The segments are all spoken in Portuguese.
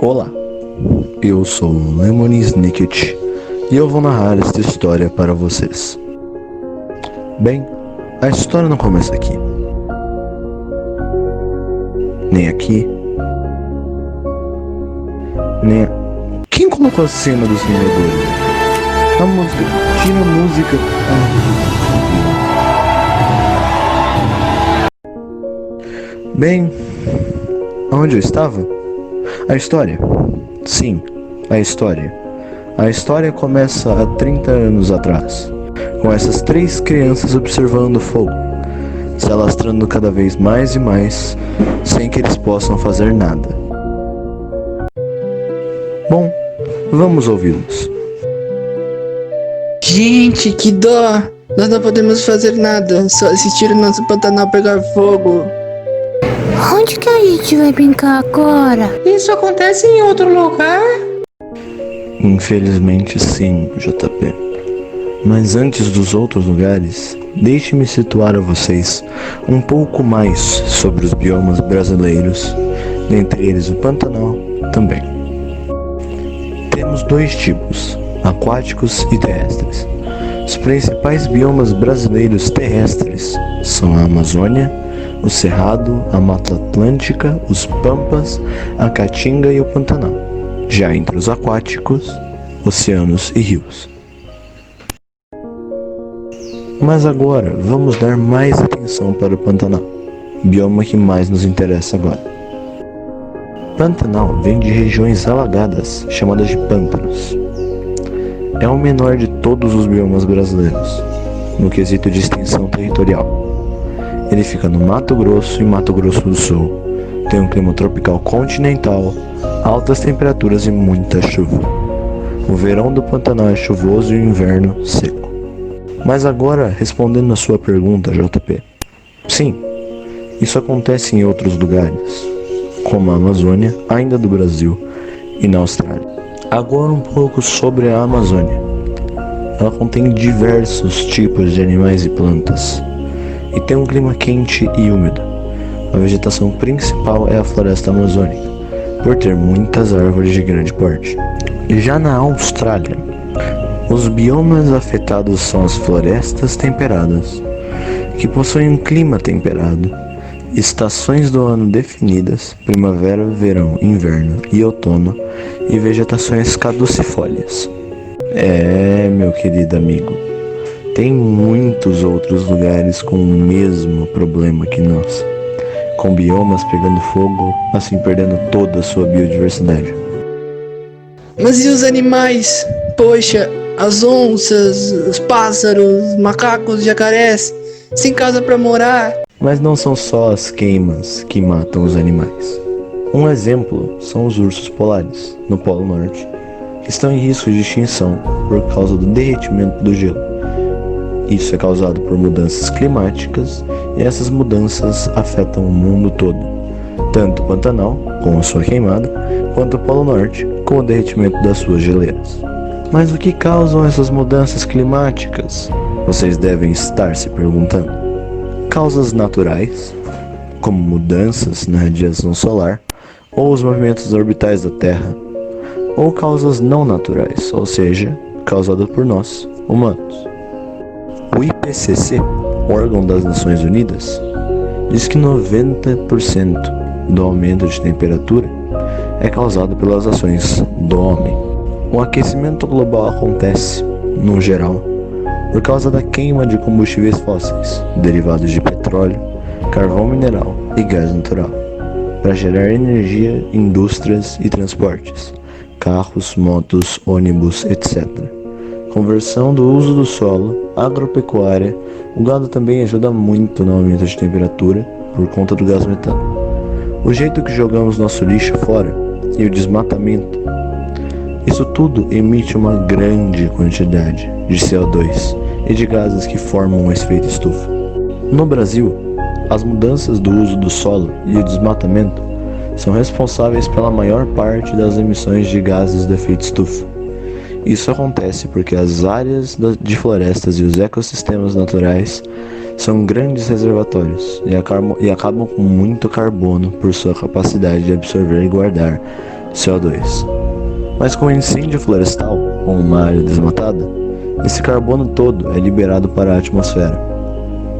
Olá, eu sou Lemony Snicket e eu vou narrar esta história para vocês. Bem, a história não começa aqui, nem aqui, nem... Quem colocou a cena dos Vingadores? A música, tira a música. Bem, onde eu estava? A história? Sim, a história. A história começa há 30 anos atrás, com essas 3 crianças observando o fogo, se alastrando cada vez mais e mais, sem que eles possam fazer nada. Bom, vamos ouvi-los. Gente, que dó! Nós não podemos fazer nada, só assistir o nosso Pantanal pegar fogo. Onde que a gente vai brincar agora? Isso acontece em outro lugar? Infelizmente sim, JP. Mas antes dos outros lugares, deixe-me situar a vocês um pouco mais sobre os biomas brasileiros, dentre eles o Pantanal também. Temos 2 tipos, aquáticos e terrestres. Os principais biomas brasileiros terrestres são a Amazônia, o Cerrado, a Mata Atlântica, os Pampas, a Caatinga e o Pantanal. Já entre os aquáticos, oceanos e rios. Mas agora vamos dar mais atenção para o Pantanal, bioma que mais nos interessa agora. Pantanal vem de regiões alagadas, chamadas de pântanos. É o menor de todos os biomas brasileiros, no quesito de extensão territorial. Ele fica no Mato Grosso e Mato Grosso do Sul. Tem um clima tropical continental, altas temperaturas e muita chuva. O verão do Pantanal é chuvoso e o inverno seco. Mas agora, respondendo a sua pergunta, JP. Sim, isso acontece em outros lugares, como a Amazônia, ainda do Brasil, e na Austrália. Agora um pouco sobre a Amazônia. Ela contém diversos tipos de animais e plantas, e tem um clima quente e úmido. A vegetação principal é a floresta amazônica, por ter muitas árvores de grande porte. Já na Austrália, os biomas afetados são as florestas temperadas, que possuem um clima temperado, estações do ano definidas, primavera, verão, inverno e outono, e vegetações caducifólias. Meu querido amigo, tem muitos outros lugares com o mesmo problema que nós, com biomas pegando fogo, assim perdendo toda a sua biodiversidade. Mas e os animais? Poxa, as onças, os pássaros, macacos, jacarés, sem casa pra morar. Mas não são só as queimas que matam os animais. Um exemplo são os ursos polares, no Polo Norte, que estão em risco de extinção por causa do derretimento do gelo. Isso é causado por mudanças climáticas e essas mudanças afetam o mundo todo, tanto o Pantanal, com a sua queimada, quanto o Polo Norte, com o derretimento das suas geleiras. Mas o que causam essas mudanças climáticas? Vocês devem estar se perguntando. Causas naturais, como mudanças na radiação solar ou os movimentos orbitais da Terra, ou causas não naturais, ou seja, causadas por nós, humanos. O IPCC, órgão das Nações Unidas, diz que 90% do aumento de temperatura é causado pelas ações do homem. O aquecimento global acontece, no geral, por causa da queima de combustíveis fósseis, derivados de petróleo, carvão mineral e gás natural, para gerar energia, indústrias e transportes, carros, motos, ônibus, etc. Conversão do uso do solo, agropecuária, o gado também ajuda muito no aumento de temperatura por conta do gás metano. O jeito que jogamos nosso lixo fora e o desmatamento, isso tudo emite uma grande quantidade de CO2 e de gases que formam o efeito estufa. No Brasil, as mudanças do uso do solo e o desmatamento são responsáveis pela maior parte das emissões de gases do efeito estufa. Isso acontece porque as áreas de florestas e os ecossistemas naturais são grandes reservatórios e acabam com muito carbono por sua capacidade de absorver e guardar CO2. Mas com o incêndio florestal, ou uma área desmatada, esse carbono todo é liberado para a atmosfera,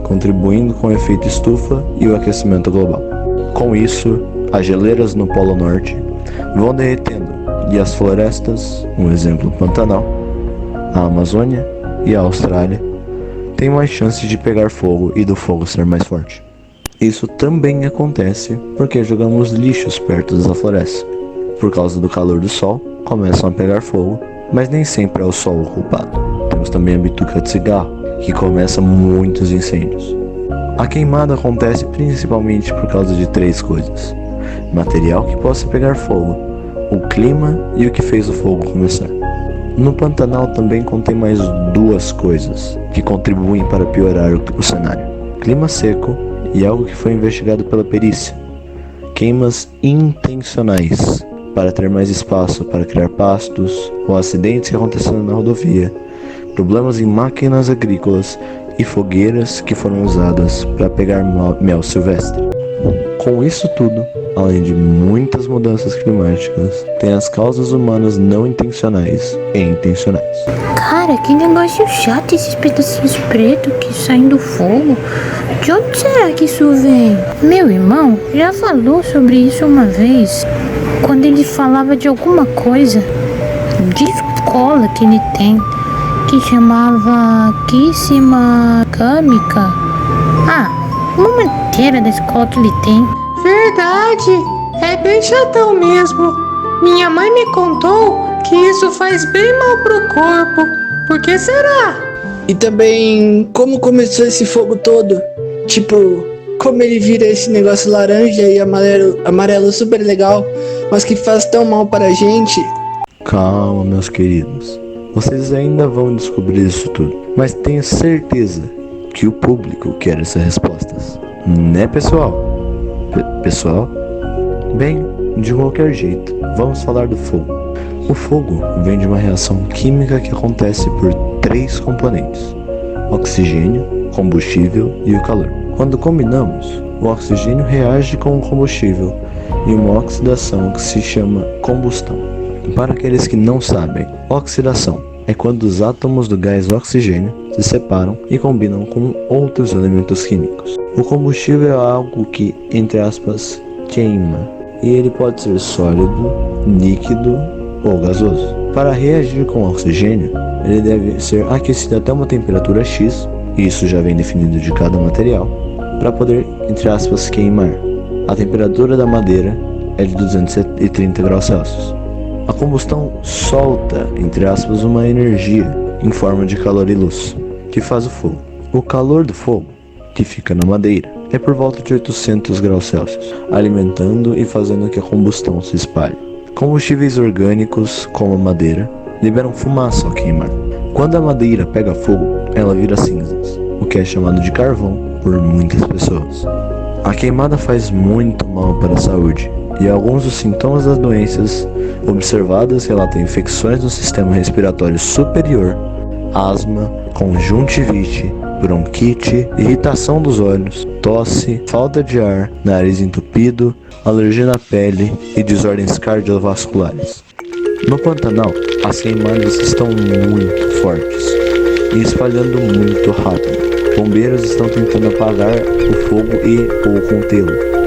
contribuindo com o efeito estufa e o aquecimento global. Com isso, as geleiras no Polo Norte vão derretendo e as florestas, um exemplo Pantanal, a Amazônia e a Austrália, têm mais chances de pegar fogo e do fogo ser mais forte. Isso também acontece porque jogamos lixos perto da floresta. Por causa do calor do sol, começam a pegar fogo, mas nem sempre é o sol o culpado. Temos também a bituca de cigarro, que começa muitos incêndios. A queimada acontece principalmente por causa de 3 coisas: material que possa pegar fogo, o clima e o que fez o fogo começar. No Pantanal também contém mais 2 coisas que contribuem para piorar o cenário: clima seco e algo que foi investigado pela perícia: queimas intencionais para ter mais espaço para criar pastos, ou acidentes que aconteceram na rodovia, problemas em máquinas agrícolas e fogueiras que foram usadas para pegar mel silvestre. Com isso tudo, além de muitas mudanças climáticas, tem as causas humanas não intencionais e intencionais. Cara, que negócio chato esses pedacinhos pretos que saem do fogo. De onde será que isso vem? Meu irmão já falou sobre isso uma vez, quando ele falava de alguma coisa de escola que ele tem, que chamava Quíssima Câmica. Uma matéria da escola que ele tem. Verdade, é bem chatão mesmo. Minha mãe me contou que isso faz bem mal pro corpo. Por que será? E também, como começou esse fogo todo? Tipo, como ele vira esse negócio laranja e amarelo super legal, mas que faz tão mal para a gente? Calma, meus queridos. Vocês ainda vão descobrir isso tudo. Mas tenho certeza que o público quer essas respostas. Né, pessoal? Pessoal? Bem, de qualquer jeito, vamos falar do fogo. O fogo vem de uma reação química que acontece por 3 componentes: oxigênio, combustível e o calor. Quando combinamos, o oxigênio reage com o combustível em uma oxidação que se chama combustão. Para aqueles que não sabem, oxidação é quando os átomos do gás oxigênio se separam e combinam com outros elementos químicos. O combustível é algo que, entre aspas, queima, e ele pode ser sólido, líquido ou gasoso. Para reagir com o oxigênio, ele deve ser aquecido até uma temperatura X, e isso já vem definido de cada material, para poder, entre aspas, queimar. A temperatura da madeira é de 230 graus Celsius. A combustão solta, entre aspas, uma energia em forma de calor e luz, que faz o fogo. O calor do fogo, que fica na madeira, é por volta de 800 graus Celsius, alimentando e fazendo que a combustão se espalhe. Combustíveis orgânicos, como a madeira, liberam fumaça ao queimar. Quando a madeira pega fogo, ela vira cinzas, o que é chamado de carvão por muitas pessoas. A queimada faz muito mal para a saúde, e alguns dos sintomas das doenças observadas relatam infecções no sistema respiratório superior, asma, conjuntivite, bronquite, irritação dos olhos, tosse, falta de ar, nariz entupido, alergia na pele e desordens cardiovasculares. No Pantanal, as queimadas estão muito fortes e espalhando muito rápido. Bombeiros estão tentando apagar o fogo ou contê-lo.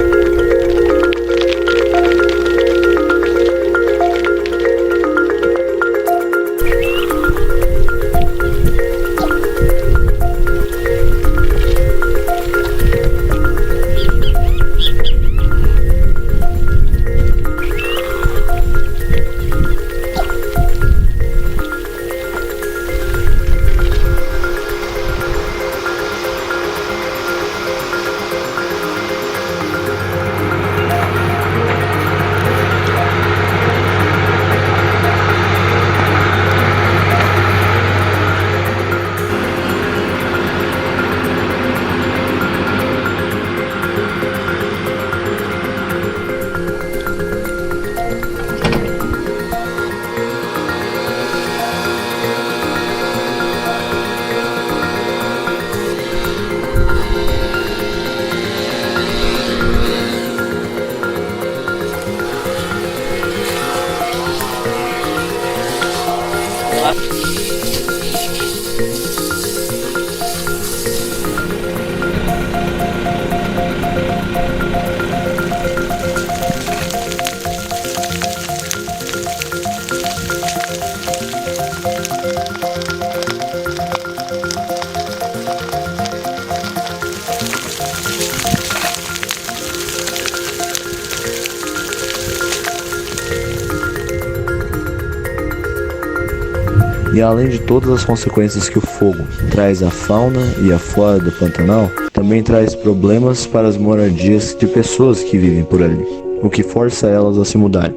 E além de todas as consequências que o fogo traz à fauna e à flora do Pantanal, também traz problemas para as moradias de pessoas que vivem por ali, o que força elas a se mudarem.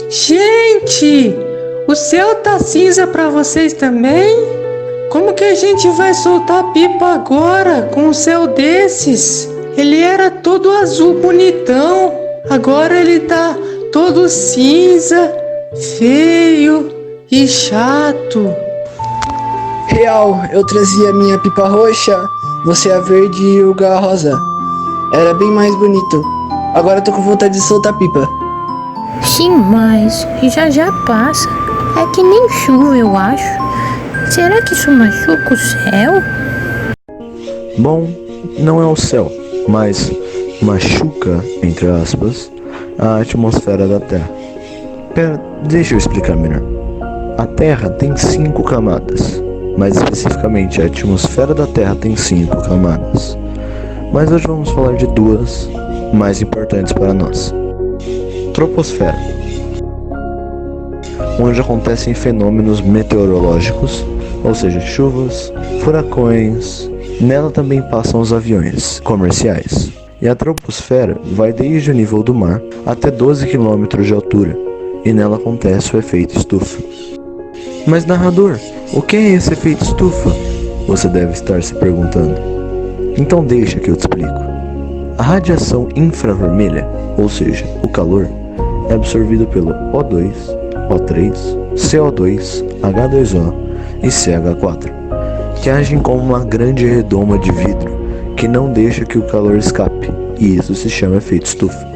Gente, o céu tá cinza pra vocês também? Como que a gente vai soltar pipa agora com um céu desses? Ele era todo azul bonitão, agora ele tá todo cinza, feio e chato. Real, eu trazia minha pipa roxa, você a verde e o Gá rosa. Era bem mais bonito. Agora eu tô com vontade de soltar pipa. Sim, mas já passa. É que nem chuva, eu acho. Será que isso machuca o céu? Bom, não é o céu, mas machuca, entre aspas, a atmosfera da Terra. Pera, deixa eu explicar melhor. A Terra tem 5 camadas, mais especificamente a atmosfera da Terra tem 5 camadas. Mas hoje vamos falar de 2 mais importantes para nós. Troposfera, onde acontecem fenômenos meteorológicos, ou seja, chuvas, furacões. Nela também passam os aviões comerciais. E a troposfera vai desde o nível do mar até 12 km de altura, e nela acontece o efeito estufa. Mas narrador, o que é esse efeito estufa? Você deve estar se perguntando. Então deixa que eu te explico. A radiação infravermelha, ou seja, o calor, é absorvido pelo O2, O3, CO2, H2O e CH4, que agem como uma grande redoma de vidro que não deixa que o calor escape, e isso se chama efeito estufa.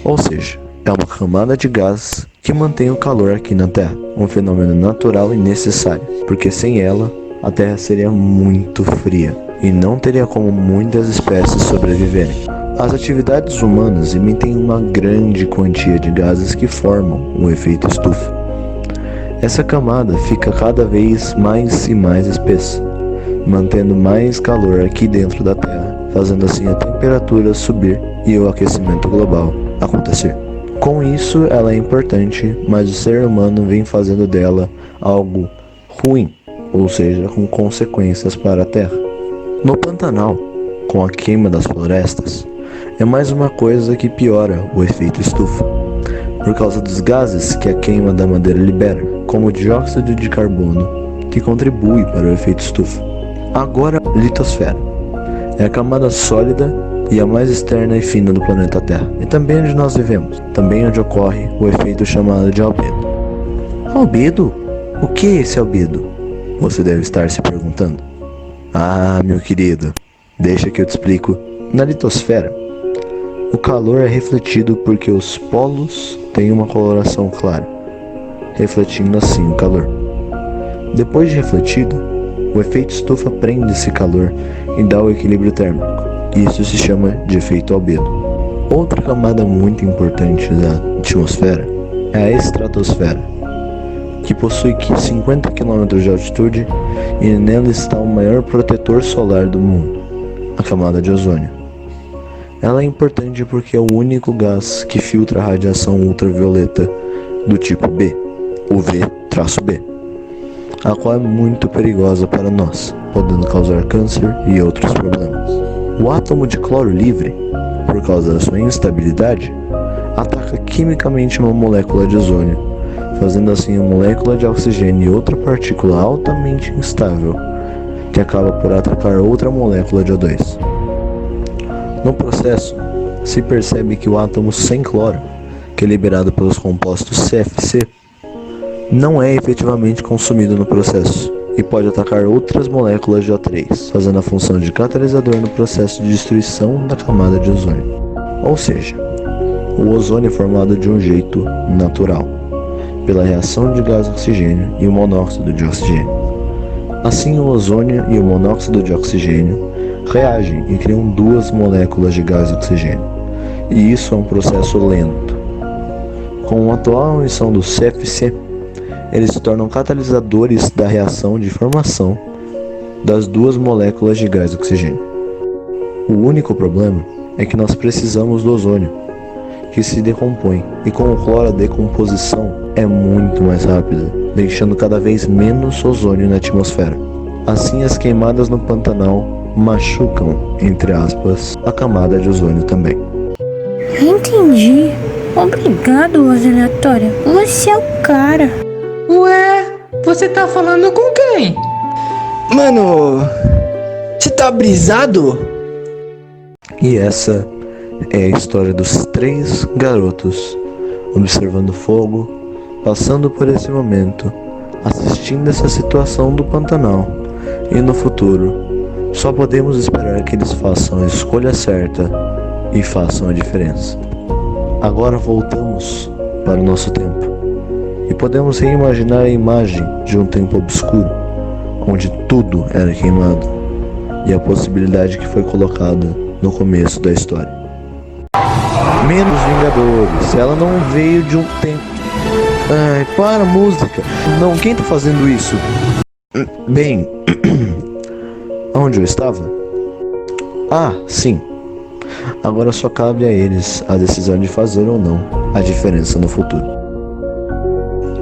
Ou seja, é uma camada de gás que mantém o calor aqui na Terra, um fenômeno natural e necessário, porque sem ela, a Terra seria muito fria e não teria como muitas espécies sobreviverem. As atividades humanas emitem uma grande quantia de gases que formam o efeito estufa. Essa camada fica cada vez mais e mais espessa, mantendo mais calor aqui dentro da Terra, fazendo assim a temperatura subir e o aquecimento global acontecer. Com isso, ela é importante, mas o ser humano vem fazendo dela algo ruim, ou seja, com consequências para a Terra. No Pantanal, com a queima das florestas, é mais uma coisa que piora o efeito estufa, por causa dos gases que a queima da madeira libera, como o dióxido de carbono, que contribui para o efeito estufa. Agora, a litosfera é a camada sólida e a mais externa e fina do planeta Terra, e também onde nós vivemos, também onde ocorre o efeito chamado de albedo. Albedo? O que é esse albedo? Você deve estar se perguntando. Ah, meu querido, deixa que eu te explico. Na litosfera, o calor é refletido porque os polos têm uma coloração clara, refletindo assim o calor. Depois de refletido, o efeito estufa prende esse calor e dá o equilíbrio térmico. Isso se chama de efeito albedo. Outra camada muito importante da atmosfera é a estratosfera, que possui 50 km de altitude e nela está o maior protetor solar do mundo, a camada de ozônio. Ela é importante porque é o único gás que filtra a radiação ultravioleta do tipo B, UV-B, a qual é muito perigosa para nós, podendo causar câncer e outros problemas. O átomo de cloro livre, por causa da sua instabilidade, ataca quimicamente uma molécula de ozônio, fazendo assim uma molécula de oxigênio e outra partícula altamente instável, que acaba por atacar outra molécula de O2. No processo, se percebe que o átomo sem cloro, que é liberado pelos compostos CFC, não é efetivamente consumido no processo e pode atacar outras moléculas de O3, fazendo a função de catalisador no processo de destruição da camada de ozônio. Ou seja, o ozônio é formado de um jeito natural, pela reação de gás oxigênio e o monóxido de oxigênio. Assim, o ozônio e o monóxido de oxigênio reagem e criam 2 moléculas de gás oxigênio, e isso é um processo lento. Com a atual emissão do CFC, eles se tornam catalisadores da reação de formação das 2 moléculas de gás oxigênio. O único problema é que nós precisamos do ozônio, que se decompõe, e com o cloro a decomposição é muito mais rápida, deixando cada vez menos ozônio na atmosfera. Assim, as queimadas no Pantanal machucam, entre aspas, a camada de ozônio também. Entendi. Obrigado, voz aleatória. Você é o cara. Ué, você tá falando com quem? Mano, você tá brisado? E essa é a história dos 3 garotos observando fogo, passando por esse momento, assistindo essa situação do Pantanal. E no futuro, só podemos esperar que eles façam a escolha certa e façam a diferença. Agora voltamos para o nosso tempo e podemos reimaginar a imagem de um tempo obscuro, onde tudo era queimado, e a possibilidade que foi colocada no começo da história. Menos Vingadores, ela não veio de um tempo... Ai, para a música! Não, quem tá fazendo isso? Bem... Onde eu estava? Ah, sim. Agora só cabe a eles a decisão de fazer ou não a diferença no futuro.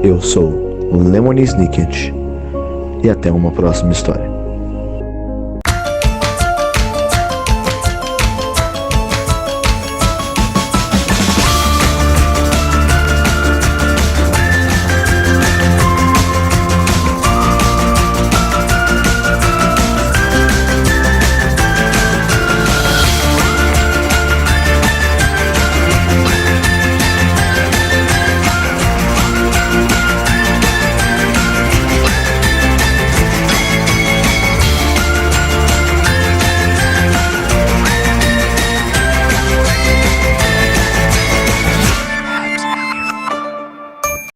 Eu sou o Lemony Snicket e até uma próxima história.